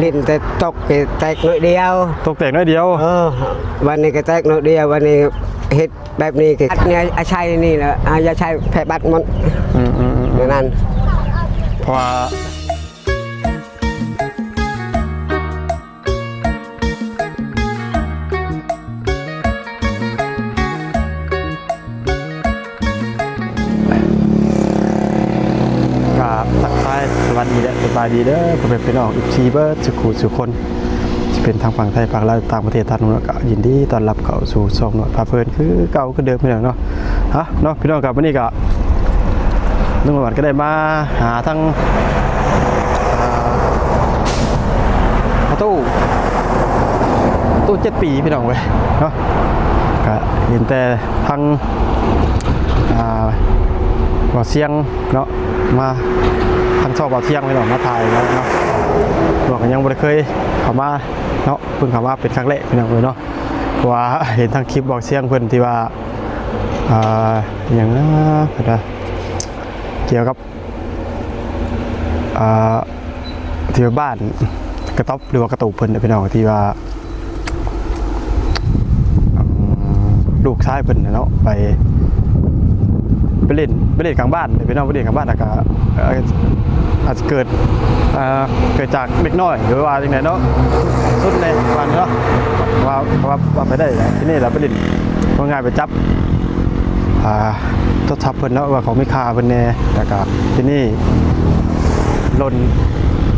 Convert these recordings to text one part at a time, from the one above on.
ลิ้นแต่ตกแตกน้อยเดียวตกแต่งน้อยเดียววันนี้ก็แตกน้อยเดียววันนี้เฮ็ดแบบนี้ก็เนี่ยอาชัยนี่แหละอาชัยแผ่บัตรมันอย่างนั้นเพราะว่าทักทายสวัสดีเด้อสบายดีเด้อผมเป็นพี่น้องอีกทีเบิร์ดสุขุสุคนจะเป็นทางฝั่งไทยฝั่งลาวต่างประเทศท่านนู้นก็ยินดีต้อนรับเข้าสู่ช่องหน่อยพาเพลินคือเก่าคือเดิมพี่น้องเนาะเนาะพี่น้องกับวันนี้ก็ลุงหลวงก็ได้มาหาทั้งตู้7 ปีพี่น้องเว้ยเนาะก็เห็นแต่ทั้งบ่อเสียงเนาะมาทางชอบบ่อเสียงพี่น้องมาถ่ายแล้วเนาะบอกกันยังไม่ได้เคยเข้ามาเนาะเพิ่งเข้ามาเป็นครั้งแรกพี่น้องเลยเนาะเพราะว่าเห็นทางคลิปบ่อเสียงเพิ่นที่ว่าอย่างนั้นเกี่ยวกับที่บ้านกระต๊อบหรือว่ากระตูกเพิ่นพี่น้องที่ว่าลูกชายเพิ่นเนาะไปเล่นกลางบ้านพี่น้องไปเล่นกลางบ้านแล้วก็อาจจะเกิดจากเล็กน้อยหรือว่าอย่างไรเนาะสุดในวันเนาะว่าไปได้ที่นี่เราไปเล่นว่าง่ายไปจับทดสอบเพิ่นเนาะว่าเขาไม่คาเพิ่นแน่แต่ก็ที่นี่หล่น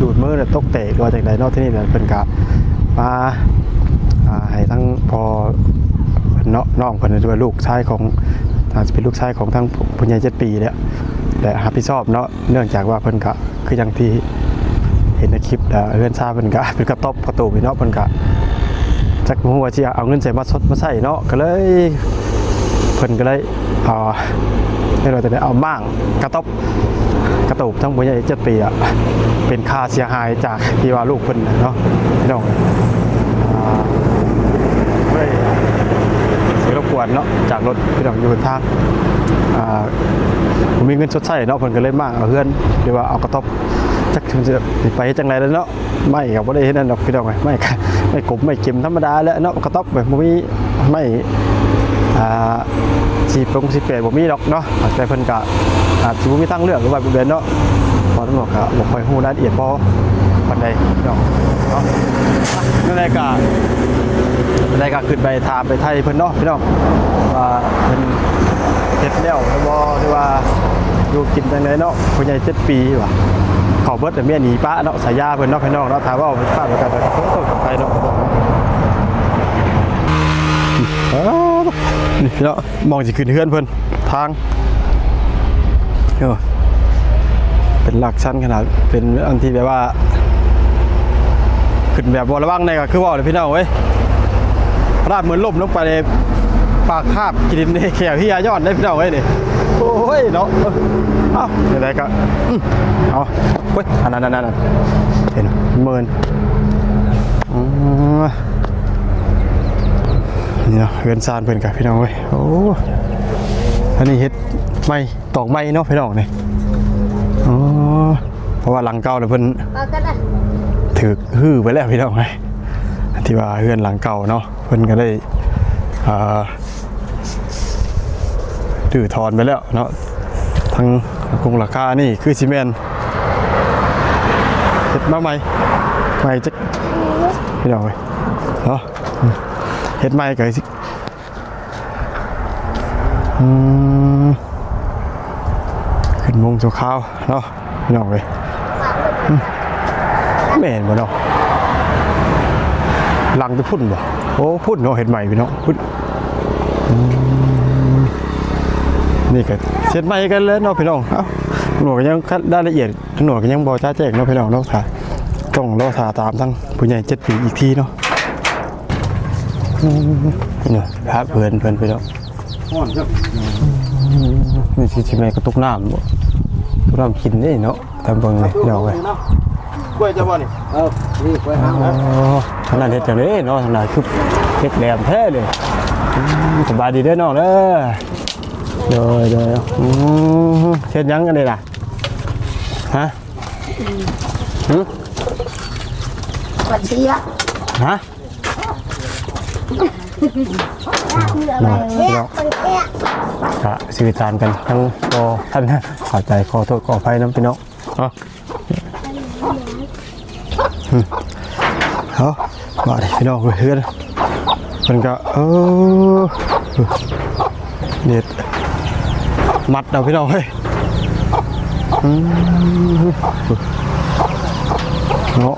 ดูดมือตกเตะก็จากไหนเนาะที่นี่เพิ่นก็มาให้ทั้งพอน้องเพิ่นด้วยลูกชายของอาจจะเป็นลูกชายของทั้งผู้ใหญ่7 ปีเนี่ยแต่รับผิดชอบเนาะเนื่องจากว่าเพิ่นก็คืออย่างที่เห็นในคลิปเฮือนชาเพิ่นก็เป็นกระต๊อบประตูเนาะเพิ่นก็จักฮู้ว่าสิเอาเงินใส่มาสดมาใส่เนาะก็เลยเพิ่นก็เลยให้เราจะได้เอาม่างกระต๊อบกระตูกทั้งผู้ใหญ่7 ปีเป็นค่าเสียหายจากที่ว่าลูกเพิ่นเนาะพี่น้องรบกวนเนาะจากรถพี่น้องอยู่บนทางผมมีเงินชดใช้เนาะเพิ่นก็เลยมากเอาเพื่อนหรือว่าเอากระต๊อบจักจะไปจังไรแล้วเนาะไม่กับว่าได้เห็นนั่นดอกพี่น้องไม่กบไม่เก็มธรรมดาแล้วเนาะกระต๊อบแบบมีไม่48บ่มีดอกเนาะแต่เพิ่นก็อาจจะบ่มีทางเลือกหรือว่าเดินเนาะพอตำรวจก็บ่ค่อยฮู้รายละเอียดพอปานใดพี่น้องเนาะนั่นแหละก็ได้ก็ขึ้นไปถามไปไทยเพิ่นเนาะพี่น้องว่าเพิ่นเฮ็ดแล้วบ่หรือว่าอยู่กินจังไดเนาะผู้ใหญ่7 ปีว่ะเขาเบิดแต่เมียหนีป้าเนาะสายยาเพิ่นเนาะพี่น้องเนาะถามว่าไปป้าไปกันไปเนาะนี่พี่เนาะมองสิขึ้นเฮือนเพิ่นทางเป็นหลักชั้นขนาดเป็นอันที่แบบว่าขึ้นแบบบ่ระวังในก็คือว่าเลยพี่น้องเว้ยราดเหมือนล่มลงไปในปากคาบกินในแขวที่ยอดได้พี่น้องเว้ยนี่โอ้ยเนาะเอาอะไรก็เอาเฮ้ยอันนั้นเห็นเมินนี่เนาะเฮือนซานเพิ่นกับพี่น้องเว้ยโอ้อันนี้เฮ็ดไม้ตอกไม้เนาะพี่น้องนี่อ๋อเพราะว่าหลังเก่าเลยเพิ่นถือฮื้อไปแล้วพี่น้องไงที่ว่าเฮือนหลังเก่าเนาะเพิ่นก็ได้ถือถอนไปแล้วเนาะทางกงราคานี่คือซีเมนต์เฮ็ดมาใหม่จักพี่น้องเว้ยเนาะเฮ็ดใหม่ก็สิขึ้นมุงโซข้าวเนาะพี่น้องเว้ยแม่นบ่เนาะหลังจะพุ่นบ่โอ้พุ่นเนาะเห็ดใหม่พี่น้องพุ่นนี่ก็เสร็จใหม่กันแล้วเนาะพี่น้องเอ้าหน่วยก็ยังได้ละเอียดหน่วยก็ยังบ่จ้าแจ้งเนาะพี่น้องเนาะค่ะต้องรอถาตามทั้งผู้ใหญ่7 ปีอีกทีเนาะเนี่ยครับเพื่อนพี่น้องนี่สิแม่ก็ตกน้ำบ่ตกน้ำกินนี่เนาะตามเบิ่งเลยพี่น้องเว้ยกล้วยจะบ่นี่นี่กล้วยหางขนาดเฮ็ดจังได๋เนาะขนาดคือเฮ็ดแหลมแท้เลยสบายดีเด้อน้องเด้อเด้อเฮ็ดหยังกันได้ล่ะฮะ ปัดเสีย ฮะ เสียปัดเสีย กะสื่อสารกันทั้งพอท่านขอใจขอโทษขออภัยน้ำพี่น้องเนาะเอาว่าดิพี่น้องเพื่อนมันก็เด็ดมัดเอาพี่น้องเฮ้ยเนาะ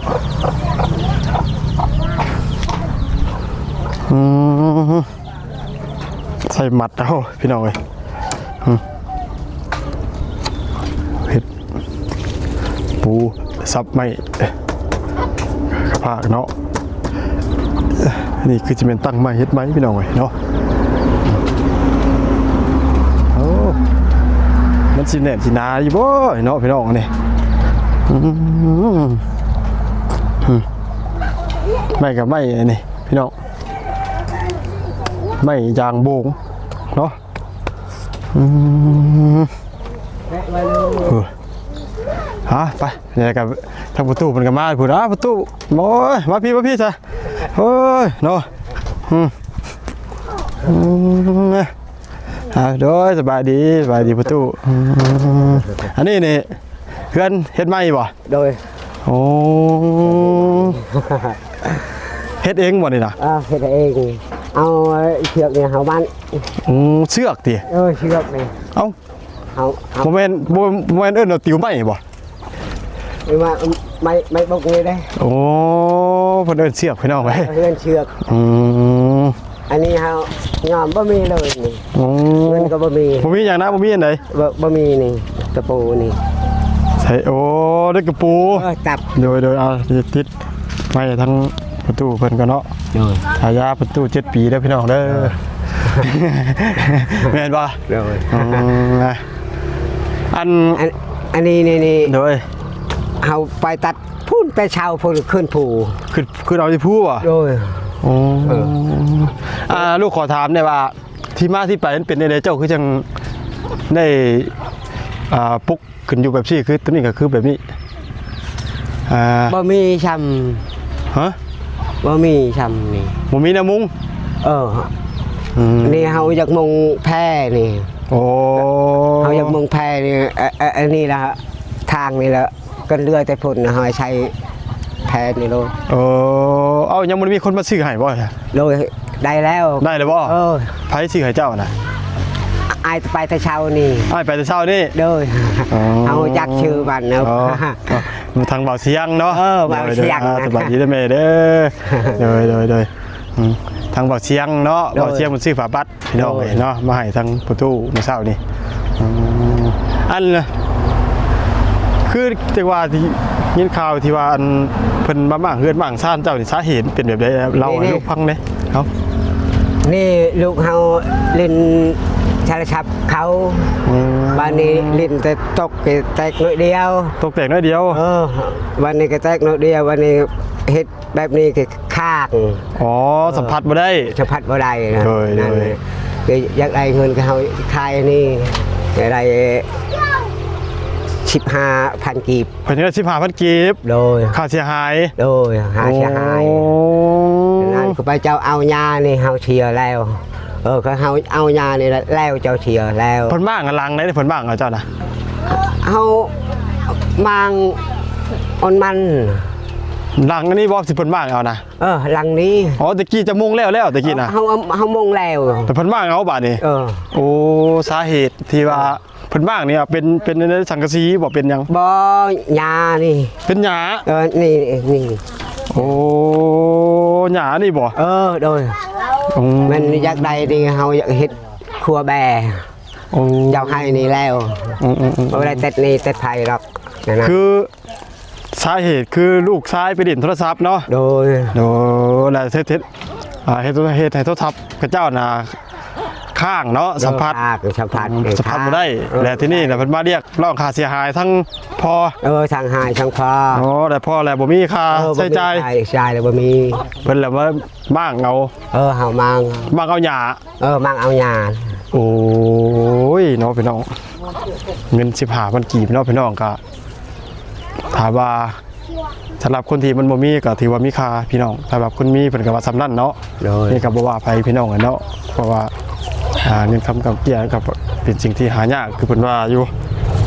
ใส่มัดเอาพี่น้องเอ้ยเห็ดปูซับไม่กระพากเนาะนี่คือจะเป็นตั้งไม้เห็ดไม้พี่น้องเอ้ยเนาะโอ้มันสิแหนมสินาอยู่บ่เนาะพี่น้องนี่ไม่กับไม่นี่พี่น้องไม่ยางโบงเนาะฮะไปเนี่ยกับทางประตูมันก็มาพูดประตูโอ้ยมาพี่จ้ะโอ้ยเนาะโดยสบายดีประตูอันนี้นี่เพื่อนเฮ็ดไหมบ่โดยโอ้เฮ็ดเองบ่นี่นะเฮ็ดเองเอาเชือกเนี่ยเฮาบ้านเชือกติเชือกนี่เอ้าบ่แม่นเอิ้นเอาติ๋วไม้บ่ว่าไม่บกเลยได้โอ้เพิ่นเอิ้นเชือกพี่น้องไว้เอิ้นเชือกอันนี้เฮายอมบ่มีเลยนี่เงินก็บ่มีหยังนะบ่มีอันใดบ่มีนี่ตะปูนี่ใช่โอ้ได้กระปูตับโดยติดไว้ทั้งประตูเพิ่นก็เนาะฉายาประตู7 ปีเด้อพี่น้องเด้อแม่นบ่อันนี้นี่โดยเฮาไปตัดพุ่นแต่เช้าพุ่นขึ้นผู้ขึ้นเอาที่ผู้อ่ะโดยลูกขอถามได้ว่าที่มาที่ไปนั้นเป็นได้เจ้าคือจังได้ปุ๊กขึ้นอยู่แบบซี่คือตัวนี้ก็คือแบบนี้บ่มีช้ำฮะบ่มีช้ำนี่บ่มีนะมุงนี่เฮาอยากมุงแพร่นี่โอ้เฮาอยากมุงแพร่นี่อันนี้ละทางนี่ละกันเรือแต่พุ่นเฮาใช้แพร่นี่โลเอายังบ่มีคนมาซื้อให้บ่โลได้แล้วบ่ไผซื้อให้เจ้าน่ะไอไปแต่เช้านี่ไปแต่เช้านี่เด้อเอาจักชื่อมันนะทางเบาเสียงเนาะเบาเสียงสบายดีเด้อแม่เด้อโดยทางเบาเสียงเนาะเบาเสียงมันซื้อฝาบัตรพี่น้องเนาะมาให้ทางประตูมื้อเช้านี่อันคือจังว่าที่ยินข่าวที่ว่าอันเพิ่นมาบ้างเฮือนบ้างซ่านเจ้านี่สาเหตุเป็นแบบใดเราให้ลูกฟังเด้นี่ลูกเฮาเล่นชาลชับเขาบ้านนี้ลิ้นแต่ตกแตกน้อยเดียววันนี้ก็แตกน้อยเดียววันนี้เฮ็ดแบบนี้คือข้างสัมผัสบ่ได้นะนั่นคืออยากได้เงินก็เฮาขายนี่ได้15,000 กีบเพิ่นได้15,000 กีบโดยค่าเสียหายนั่นก็ไปเจ้าเอาญานี่เฮาเชียร์แล้วเขาเอาญานี่แล้วเจ้าเชียร์แล้วเพิ่นบ้างกันลังได้เพิ่นบ้างเอาเจ้าน่ะเฮามังอ่อนมันลังอันนี้บ่สิเพิ่นบ้างเอานะลังนี้ตะกี้จะมุ่งแล้วตะกี้น่ะเฮามุ่งแล้วแต่เพิ่นบ้างเอาบาดนี้โอ้สาเหตุที่ว่าเพิ่นบ้างนี่เป็นในสังกะสีบ่เป็นหยังบ่หญ้านี่เป็นหญ้านี่โอ้หญ้านี่บ่โดยมันอยากได้นี่เฮาอยากเฮ็ดครัวแบเจ้าให้นี่แล้วบ่ได้เต็ดนี่เต็ดไผหรอกนะคือสาเหตุคือลูกชายไปเล่นโทรศัพท์เนาะโดยแล้วเฮ็ดให้โทรศัพท์กับเจ้าน่ะข้างเนาะสัมผัสบ่ได้แล้วที่นี่น่ะเพิ่นมาเรียกร้องค่าเสียหายทั้งพ่อทางหายทั้งพ่อแต่พ่อแล้วบ่มีค่าใช้จ่ายแล้วบ่มีเพิ่นแล้วว่ามั่งเอาเฮามั่งเอาหญ้ามั่งเอาหญ้าโอ้ยเนาะพี่น้องเงิน15,000 กีบเนาะพี่น้องก็ถามว่า สำหรับคนที่มันบ่มีก็ถือว่ามีค่าพี่น้องสำหรับคนมีเพิ่นก็ว่าสำนั้นเนาะ โดย นี่ก็บ่ว่าไปพี่น้องกันเนาะเพราะว่าเงินคำกับเกี้ยกับเป็นสิ่งที่หายากคือเพิ่นว่าอยู่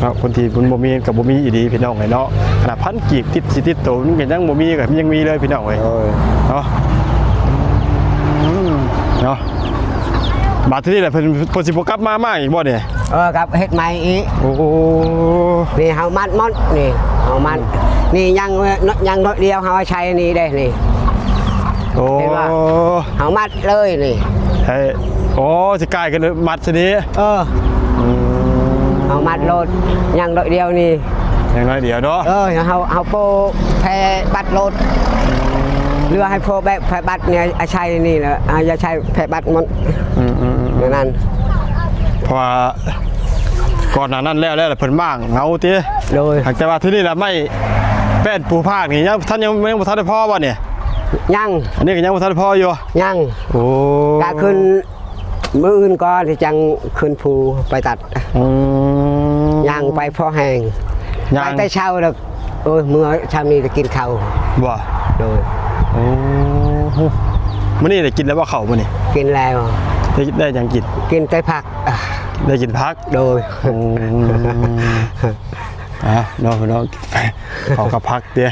เนาะคนที่มันบ่มีกับบ่มีอีดีพี่น้องเนาะขนาดพันกีบติดสิติดโตมันก็ยังบ่มีก็ยังมีเลยพี่น้องเอ้ย โดย เนาะเนาะบาดทีนี้แหละเพิ่นสิบ่กลับมาใหม่อีกบ่เนี่ย ครับเฮ็ดใหม่อีก โอ้ นี่เฮามัดหมดนี่เฮามัดนี่ยังน้อยเดียวเฮาใช้นี่ได้นี่ โอ้ เห็นปะ เฮามัดเลยนี่ เฮ้ยโอ้สิกลายกันมัดซะนี้ เฮามัดโลดยังน้อยเดียวนี่ อย่างน้อยเดียวเนาะ เฮาโปแพ้บัตรโลดเรือให้โปแบบแพ้บัตรเนี่ยใช้นี่แหละอย่าใช้แพ้บัตรมันนั่น เพราะว่าก่อนหน้านั้นแล้วเพิ่นบ้างเงาติ โดย หากแต่ว่าที่นี่ล่ะไม่แป้นปูภาคนี่ยังท่านยังบ่ทันได้พอบ่เนี่ย ยัง อันนี้ก็ยังบ่ทันได้พออยู่ ยัง โอ้ กะขึ้นมื้ออื่นก่อนที่จังขึ้นภูไปตัด ยังไปพอแห้ง ยั ไป ง แต่เช้าแล้วเมื่อเช้านี้จะกินข้าว บ่ โดย โอ้มื้อนี้ได้กินแล้วบ่เข้ามื้อนี้ กินแล้ว ได้หยังกิน กินแต่ผัก ได้กินพัก โดย เนาะขอกับพักเด้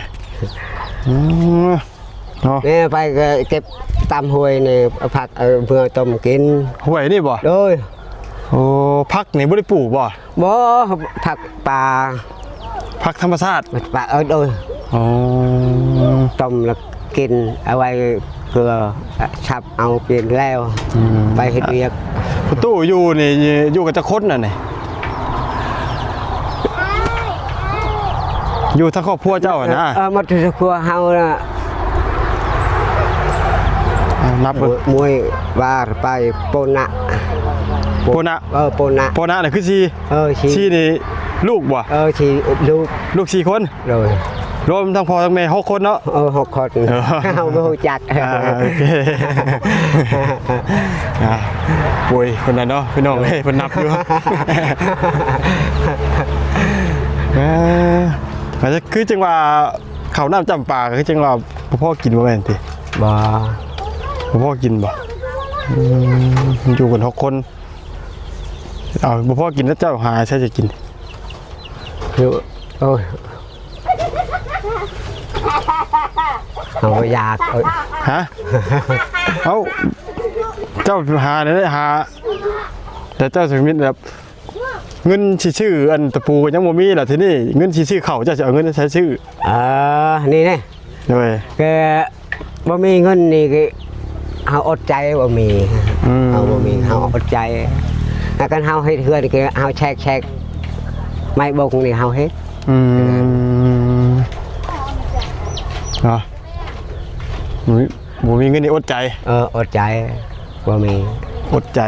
เนาะ นี่ไปก็เก็บตามห้วยนี่ผักเพื่อต้มกิน ห้วยนี่บ่ โดย โอ้พักนี่บ่ได้ปลูกบ่ บ่ผักป่า พักธรรมชาติ ป่าโดย อ๋อ ต้มแล้วกินเอาไว้เพื่อชับเอากินแล้วไปเฮ็ดเวียก ประตูอยู่นี่อยู่กับจะคนน่ะนี่อยู่ทั้งครอบครัวเจ้าอะนะ มาถึงครัวเฮาน่ะ นับเบิ่ง มวยว่าไปโปนะ โปนะ โปนะ โปนะนี่คือชี ชี ชีนี่ลูกบ่ ชีลูก 4 คน โดย รวมทั้งพ่อทั้งแม่6 คนเนาะ 6 คนเฮาบ่ฮู้จัก โอเคป่วยคนนั้นเนาะพี่น้องเฮ้ยเพิ่นนับอยู่อาจจะคือจังว่าข้าวน้ำจำปาก็คือจังว่าพ่อกินบ่แม่นติ บ่ พ่อกินบ่อยู่กัน6 คนเอาพ่อกินแล้วเจ้าหาใช่จะกิน อยู่โอ้ยเฮาอยาก ฮะ เอ้าเจ้าหาได้หาแต่เจ้าถึงมิตรแบบเงินชื่ออันตะปูยังบ่มีล่ะทีนี้เงินชื่อเขาเจ้าจะเอาเงินใช้ชื่อ นี่แน่ ด้วย ก็บ่มีเงินนี่ก็เฮาอดใจบ่มีเฮาบ่มีเฮาอดใจแล้วกันเฮาเฮ็ดเฮือนก็เฮาแชกไม้บงนี่เฮาเฮ็ด เนาะบ่มีเงินนี่อดใจ อดใจบ่มี อดใจ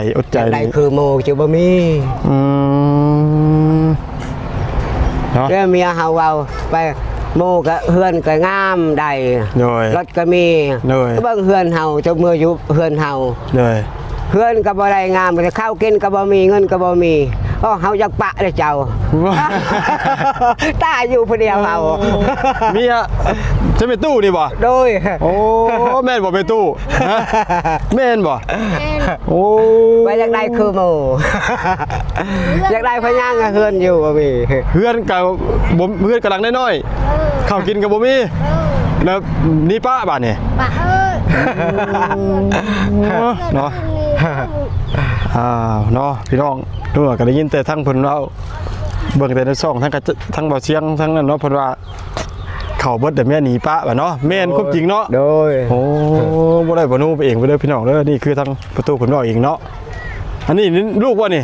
ได้คือโมจะบ่มี เนาะ แล้วเมียเฮาเว้าไปโมก็เฮือนก็งามได้ ด้วย รถก็มี ด้วย เบิ่งเฮือนเฮาเจ้าเมื่ออยู่เฮือนเฮา ด้วย เฮือนก็บ่ได้งามแต่ข้าวกินก็บ่มีเงินก็บ่มีเฮาอยากปะเด้อเจ้า ตาอยู่ผู้เดียวเฮา มีอะจะเป็นตู้นี่บ่ โดย โอ้แม่นบ่เป็นตู้ฮะแม่นบ่โอ้ ไปอยากได้คือโม อยากได้พญางเฮือนอยู่บ่มี เพื่อนกับบ่เพื่อนกำลังน้อยๆข้าวกินกับบ่มีแล้วนี่ป้าบาดนี่ ปะ เนาะเนาะพี่น้องดูก็ได้ยินแต่ทั้งเพิ่นเล่าเบิ่งแต่ในช่องทั้งเบาเสียงทั้งนั้นเนาะเพิ่นว่าเข้าเบิดแต่แม่หนีป้าบ่เนาะแม่นความจริงเนาะ โดย โอ้บ่ได้บ่นูไปเองไปเด้อพี่น้องเด้อนี่คือทางประตูเพิ่นบอกเองเนาะอันนี้ลูกบ่นี่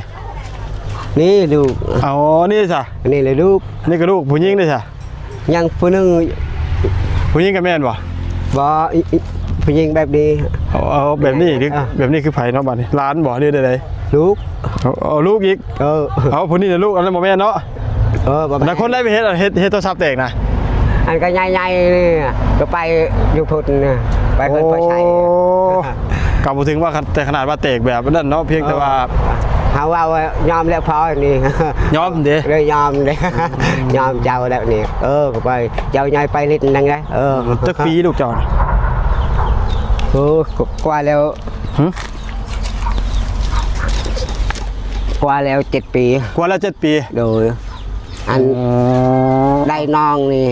นี่ลูก อ๋อนี่จ้ะ นี่เลยลูก นี่ก็ลูกผู้หญิงเด้อจ้ะ ยังผู้หนึง ผู้หญิงกับแม่นบ่ บ่ผู้หญิงแบบนี้ เอาแบบนี้ดิแบบนี้คือไผเนาะบัดนี้หลานบ่หรือใด ลูก ๆเอาลูกอีกเอาผู้นี้น่ะลูกอันนั้นบ่แม่นเนาะ บ่ แต่คนได้ไปเฮ็ดโทรศัพท์แตกนะ อันก็ใหญ่ๆนี่ก็ไปอยู่พุ่นน่ะไปเพิ่นพอใช้ กลับมาถึงว่าแต่ขนาดว่าแตกแบบนั้นเนาะเพียงแต่ว่า เขาว่ายอมแล้วพอนี่ ยอมเด้ เลยยอมเลยยอมเจ้าแล้วนี่ก็ไปเจ้าใหญ่ไปนิดนึงไงจักปีลูกเจ้า qua leo qua leo 7 ปี กว่าแล้ว7 ปี rồi anh đây non nè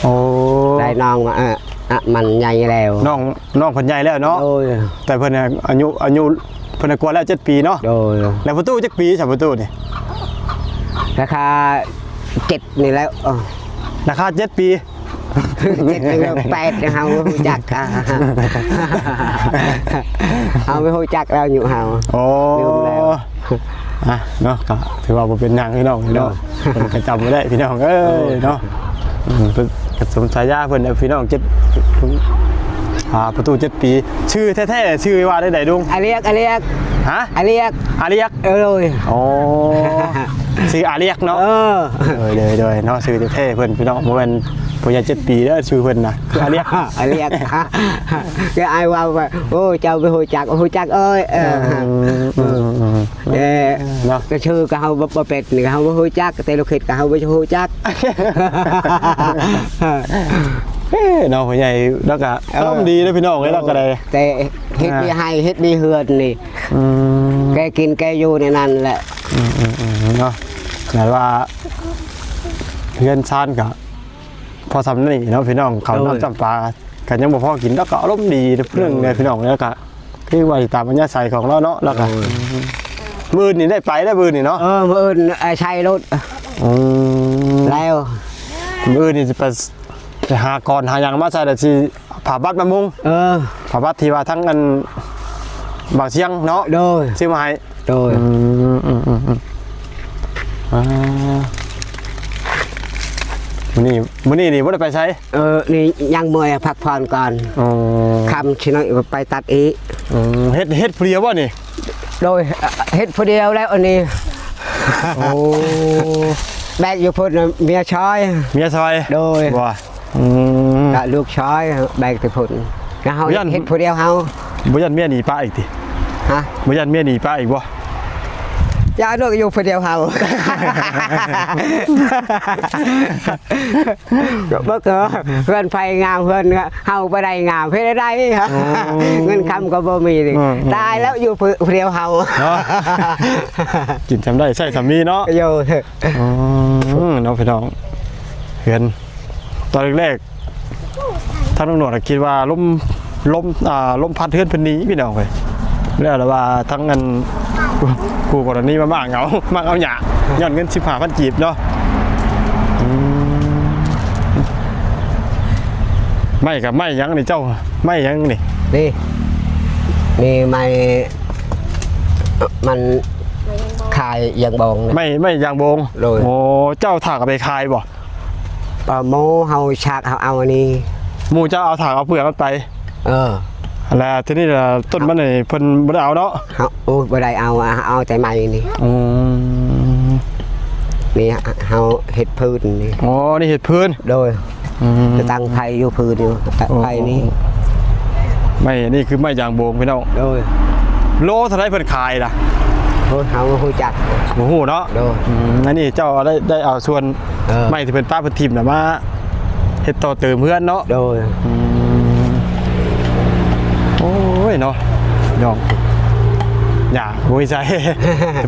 โอ้ đây non mà mình nhảy leo น้องเพิ่นใหญ่แล้วเนาะ rồi แต่เพิ่นน่ะอายุเพิ่นน่ะกว่าแล้ว7 ปีเนาะ rồi แล้วประตูจักปีจ้ะประตูนี่ ราคา7นี่แล้ว ราคา7 ปี 8ยังเฮาฮู้จักเฮาไม่ฮู้จักแล้วอยู่เฮา โอ้ ลืมแล้ว เนาะก็ถือว่าบ่เป็นหยังพี่น้องเนาะเพิ่นก็จำบ่ได้พี่น้องเอ้ยเนาะเพิ่นก็สมฉายาเพิ่นพี่น้องประตู7 ปีชื่อแท้ๆชื่อว่าได้ใดดุง อาเรียกฮะ อาเรียก อาเรียก rồi โอ้ชื่ออาเรียกเนาะเลยเนาะชื่อแท้ๆเพิ่นพี่น้องบ่แม่นผู้ใหญ่7 ปีเด้อชื่อเพิ่นน่ะคืออาเรียก cái ai qua mà ôi chào với hồi chặt ơi cái sư cả hầu bập bệt này hầu với hồi chặt cái tay lục hít cả hầu với hồi chặt น้องผู้ใหญ่แล้วก็อารมณ์ดีนะพี่น้องเลยแล้วก็ได้ แต่เฮ็ดดีให้เฮ็ดดีเฮือนนี่แกกินแกอยู่ในนั้นแหละ เนาะหมายว่าเพื่อนชานกับพอทำนี่เนาะพี่น้องเขาน้ำจำปากันยังบ่พอกินแล้วก็อารมณ์ดีเรื่องเนี่ยพี่น้องแล้วก็คือว่าตามปัญญาใส่ของเราเนาะแล้วก็มือนี่ได้ไปได้มือนี่เนาะมือใช้รถแล้ว มือนี่จะไปหาก่อนหาอย่างมาใส่แต่ที่ผ่าบัตรมามุงผ่าบัตรที่ว่าทั้งอันบ่าวเชียงเนาะซื้อมาให้มื้อนี้นี่บ่ได้ไปใช้นี่ยังเมื่อยพักผ่อนก่อนคำชิน้อยไปตัดอีเฮ็ดเปรียวบ่นี่โดยเฮ็ดผู้เดียวแล้วอันนี้แบกอยู่พุ่นเมียชอยโดยบ่กะลูกชอยแบกไปพุ่นแล้วเฮาเฮ็ดผู้เดียวเฮาบ่ยันเมียหนีป้าอีกติฮะบ่ยันเมียหนีป้าอีกบ่อย่าลูกอยู่ผู้เดียวเฮาเบิ่งเพื่อนไฟงามเพื่อนเฮาบ่ได้งามเฮ็ดได้เงินคำก็บ่มีดิตายแล้วอยู่ผู้เดียวเฮากินทำได้ใช่สามีเนาะอยู่น้องพี่น้องเพื่อนตอนแรกท่านตำรวจคิดว่าล้มพัดเพื่อนเนี้พี่น้องไปแล้วว่าทั้งเงินกูกรณีมากเอาหยาย้อนเงิน15,000 กีบเนาะไม่กับไม่ยังนี่เจ้าไม่ยังนี่ไม่มันคายยางบงไม่ยางบงโอ้เจ้าถากไปคายบ่โมเฮาฉากเอาอันนี้มูเจ้าเอาถากเอาเปลือกมันไปแล้วทีนี้ต้นมันนี่เพิ่นบ่ได้เอาเนาะโอ้บ่ได้เอาแต่ไม้นี่นี่เฮาเฮ็ดพื้นนี่อ๋อนี่เฮ็ดพื้นโดยจะตั้งไผอยู่พื้นอยู่ไผนี่ไม่นี่คือไม่ยางโบงพี่น้องโดยโลเท่าไรเพิ่นขายล่ะโอ้เฮาบ่ฮู้จักบ่ฮู้เนาะโดยอันนี้เจ้าได้เอาส่วนไม่ที่เพิ่นป้าเพิ่นทิ่มน่ะมาเฮ็ดต่อเติมเพื่อนเนาะโดยโอ้ยเนาะน้องอย่าบ่มีใจ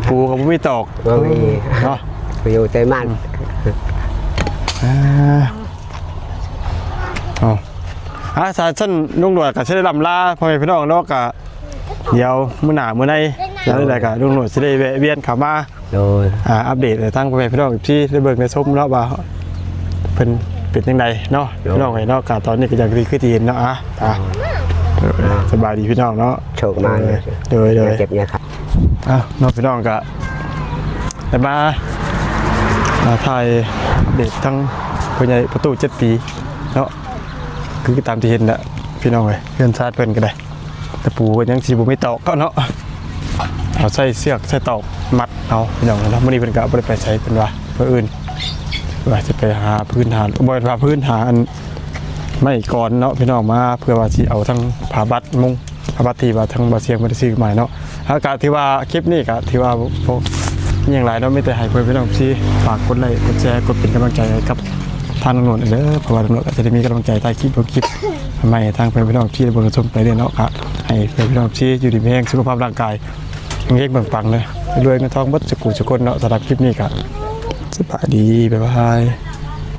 ปูกับบ่มีตอกเนาะอยู่ใจมันสายสั้นลุงหนวดกับเชได้ลำลาพ่อแม่พี่น้องเนาะกะเดี๋ยวมื้อหน้ามื้อในแล้วได้กะลุงหนวดสิได้แวะเวียนเข้ามาโดยอัปเดตทั้งพ่อแม่พี่น้องที่ได้เบิ่งได้ชมเนาะว่าเพิ่นเป็นจังไดเนาะพี่น้องเนาะกะตอนนี้ก็ยังคือที่เห็นเนาะสบายดีพี่น้องเนาะโชคมาเลยโดยเก็บเนี่ยครับน้องพี่น้องกะได้มาถ่ายเด็กทั้งผู้ใหญ่ประตู7 ปีเนาะคือตามที่เห็นนะพี่น้องเลยเพื่อนชาติเพื่อนก็ได้ตะปูก็ยังสีบุไม่ตอกก็เนาะเอาใส่เสือกใส่ตอกมัดเอาพี่น้องแล้วมื่อนี้เป็นกะไม่ได้ไปใช้เป็นว่าเพื่ออื่นว่าจะไปหาพื้นฐานบ่อยหาพื้นฐานไม่ก่อนเนาะพี่น้องมาเพื่อว่าที่เอาทั้งผ้าบัดมุง บัตรที่ว่าทั้งบาเซียงบ่ได้ซื้อใหม่เนาะแล้วก็ที่ว่าคลิปนี้ก็ที่ว่าพวกอย่างไรเนาะไม่แต่ให้เพื่อนพี่น้องที่ฝากกดไลค์กดแชร์กดเป็นกำลังใจให้กับทางตำรวจเด้อเพราะว่าตำรวจก็จะได้มีกำลังใจใต้คลิปทำไมทางเพื่อนพี่น้องที่ได้บริสุทธิ์ไปเรื่อยเนาะครับให้เพื่อนพี่น้องที่อยู่ดีมีแรงสุขภาพร่างกายเงี้ยปังๆเลยรวยเงินทองบัดสกุลสกุลเนาะสำหรับคลิปนี้ก็สบายดีบ๊ายบาย